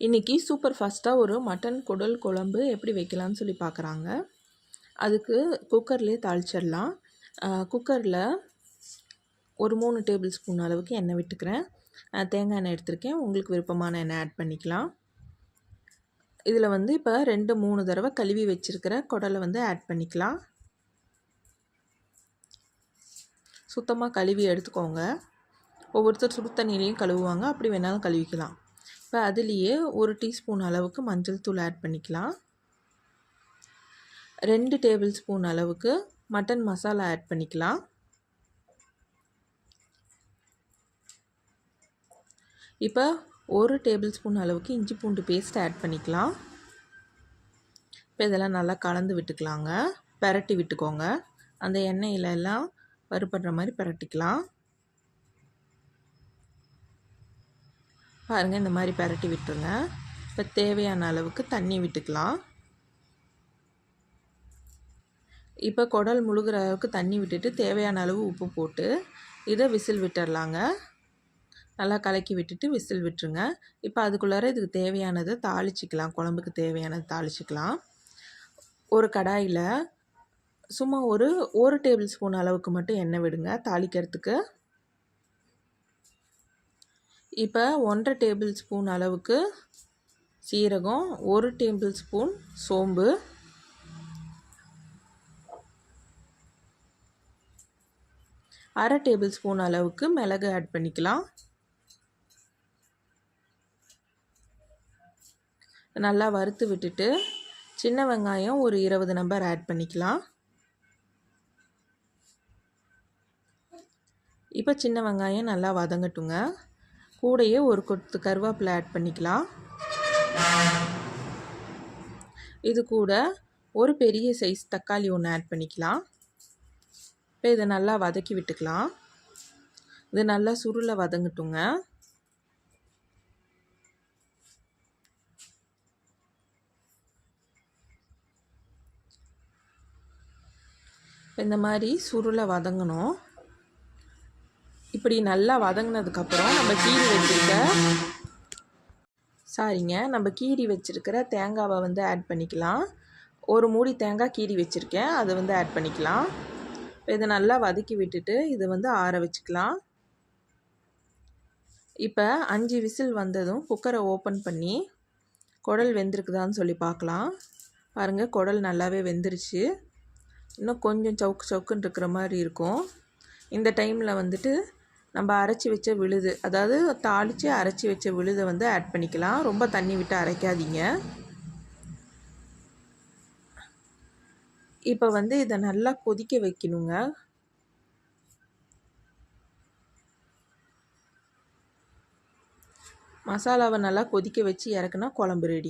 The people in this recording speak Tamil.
இன்றைக்கி சூப்பர் ஃபாஸ்ட்டாக ஒரு மட்டன் குடல் குழம்பு எப்படி வைக்கலான்னு சொல்லி பார்க்குறாங்க. அதுக்கு குக்கர்லேயே தாளிச்சிடலாம். குக்கரில் ஒரு 3 டேபிள் ஸ்பூன் அளவுக்கு எண்ணெய் விட்டுக்கிறேன். தேங்காய் எண்ணெய் எடுத்திருக்கேன். உங்களுக்கு விருப்பமான எண்ணெய் ஆட் பண்ணிக்கலாம். இதில் வந்து இப்போ 2-3 தடவை கழுவி வச்சுருக்கிற குடலை வந்து ஆட் பண்ணிக்கலாம். சுத்தமாக கழுவி எடுத்துக்கோங்க. ஒவ்வொருத்தர் சுடு தண்ணியிலையும் கழுவுவாங்க, அப்படி வேணாலும் கழுவிக்கலாம். இப்போ அதுலேயே 1 டீஸ்பூன் அளவுக்கு மஞ்சள் தூள் ஆட் பண்ணிக்கலாம். 2 டேபிள் ஸ்பூன் அளவுக்கு மட்டன் மசாலா ஆட் பண்ணிக்கலாம். இப்போ 1 டேபிள் ஸ்பூன் அளவுக்கு இஞ்சி பூண்டு பேஸ்ட் ஆட் பண்ணிக்கலாம். இப்போ இதெல்லாம் நல்லா கலந்து விட்டுக்கலாங்க. பெரட்டி விட்டுக்கோங்க. அந்த எண்ணெயிலெல்லாம் வறுபடுற மாதிரி பெரட்டிக்கலாம். பாருங்கள், இந்த மாதிரி பெரட்டி விட்டுருங்க. இப்போ தேவையான அளவுக்கு தண்ணி விட்டுக்கலாம். இப்போ குடல் முழுகிற அளவுக்கு தண்ணி விட்டுட்டு தேவையான அளவு உப்பு போட்டு இதை விசில் விட்டுடலாங்க. நல்லா கலக்கி விட்டுட்டு விசில் விட்டுருங்க. இப்போ அதுக்குள்ளார இதுக்கு தேவையானதை தாளிச்சிக்கலாம். குழம்புக்கு தேவையானதை தாளிச்சிக்கலாம். ஒரு கடாயில் சும்மா ஒரு டேபிள் ஸ்பூன் அளவுக்கு மட்டும் எண்ணெய் விடுங்க தாளிக்கிறதுக்கு. இப்போ 1.5 டேபிள் ஸ்பூன் அளவுக்கு சீரகம், 1 டேபிள் ஸ்பூன் சோம்பு, அரை டேபிள் ஸ்பூன் அளவுக்கு மிளகு ஆட் பண்ணிக்கலாம். நல்லா வறுத்து விட்டுட்டு சின்ன வெங்காயம் ஒரு 20 நம்பர் ஆட் பண்ணிக்கலாம். இப்போ சின்ன வெங்காயம் நல்லா வதங்கட்டுங்க. கூடையே ஒரு கொத்து கருவேப்பிலை ஆட் பண்ணிக்கலாம். இது கூட ஒரு பெரிய சைஸ் தக்காளி ஒன்று ஆட் பண்ணிக்கலாம். இப்போ இதை நல்லா வதக்கி விட்டுக்கலாம். இது நல்லா சுருளை வதங்கட்டுங்க. இந்த மாதிரி சுருளை வதங்கணும். இப்படி நல்லா வதங்கினதுக்கப்புறம் நம்ம கீரி வச்சுருக்கிற தேங்காவை வந்து ஆட் பண்ணிக்கலாம். ஒரு மூடி தேங்காய் கீரி வச்சுருக்கேன், அதை வந்து ஆட் பண்ணிக்கலாம். இதை நல்லா வதக்கி விட்டுட்டு இதை வந்து ஆற வச்சுக்கலாம். இப்போ 5 விசில் வந்ததும் குக்கரை ஓப்பன் பண்ணி குடல் வெந்திருக்குதான்னு சொல்லி பார்க்கலாம். பாருங்கள், குடல் நல்லாவே வெந்துருச்சு. இன்னும் கொஞ்சம் சவுக்குன்னு இருக்கிற மாதிரி இருக்கும். இந்த டைமில் வந்துட்டு நம்ம அரைச்சி வச்ச விழுது, அதாவது தாளித்து அரைச்சி வச்ச விழுதை வந்து ஆட் பண்ணிக்கலாம். ரொம்ப தண்ணி விட்டு அரைக்காதீங்க. இப்போ வந்து இதை நல்லா கொதிக்க வைக்கணுங்க. மசாலாவை நல்லா கொதிக்க வச்சு இறக்குனா குழம்பு ரெடி.